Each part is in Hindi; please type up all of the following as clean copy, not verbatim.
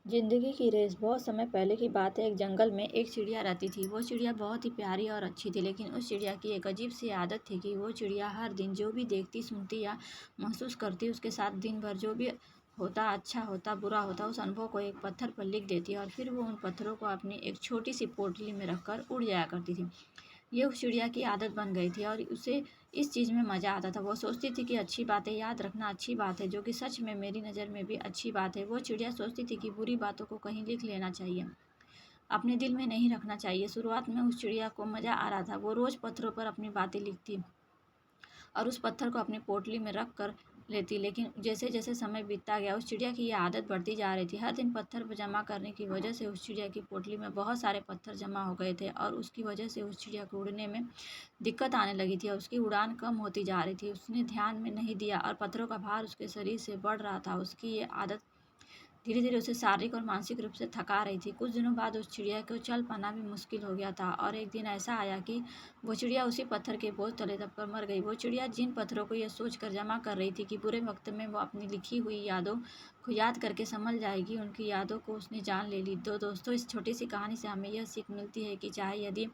जिंदगी की रेस। बहुत समय पहले की बात है। एक जंगल में एक चिड़िया रहती थी। वो चिड़िया बहुत ही प्यारी और अच्छी थी, लेकिन उस चिड़िया की एक अजीब सी आदत थी कि वो चिड़िया हर दिन जो भी देखती, सुनती या महसूस करती, उसके साथ दिन भर जो भी होता, अच्छा होता, बुरा होता, उस अनुभव को एक पत्थर पर लिख देती और फिर वो उन पत्थरों को अपनी एक छोटी सी पोटली में रखकर उड़ जाया करती थी। ये उस चिड़िया की आदत बन गई थी और उसे इस चीज़ में मज़ा आता था। वो सोचती थी कि अच्छी बातें याद रखना अच्छी बात है, जो कि सच में मेरी नज़र में भी अच्छी बात है। वो चिड़िया सोचती थी कि बुरी बातों को कहीं लिख लेना चाहिए, अपने दिल में नहीं रखना चाहिए। शुरुआत में उस चिड़िया को मज़ा आ रहा था। वो रोज़ पत्थरों पर अपनी बातें लिखती और उस पत्थर को अपनी पोटली में रख कर लेती, लेकिन जैसे जैसे समय बीतता गया उस चिड़िया की ये आदत बढ़ती जा रही थी। हर दिन पत्थर जमा करने की वजह से उस चिड़िया की पोटली में बहुत सारे पत्थर जमा हो गए थे और उसकी वजह से उस चिड़िया को उड़ने में दिक्कत आने लगी थी और उसकी उड़ान कम होती जा रही थी। उसने ध्यान में नहीं दिया और पत्थरों का भार उसके शरीर से बढ़ रहा था। उसकी ये आदत धीरे धीरे उसे शारीरिक और मानसिक रूप से थका रही थी। कुछ दिनों बाद उस चिड़िया को चल पाना भी मुश्किल हो गया था और एक दिन ऐसा आया कि वो चिड़िया उसी पत्थर के बोझ तले दबकर मर गई। वो चिड़िया जिन पत्थरों को यह सोच कर जमा कर रही थी कि बुरे वक्त में वो अपनी लिखी हुई यादों को याद करके संभल जाएगी, उनकी यादों को उसने जान ले ली। तो दोस्तों, इस छोटी सी कहानी से हमें यह सीख मिलती है कि चाहे यदि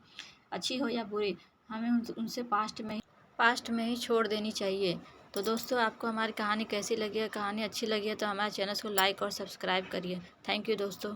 अच्छी हो या बुरी, हमें उनसे पास्ट में ही छोड़ देनी चाहिए। तो दोस्तों, आपको हमारी कहानी कैसी लगी है? कहानी अच्छी लगी है तो हमारे चैनल को लाइक और सब्सक्राइब करिए। थैंक यू दोस्तों।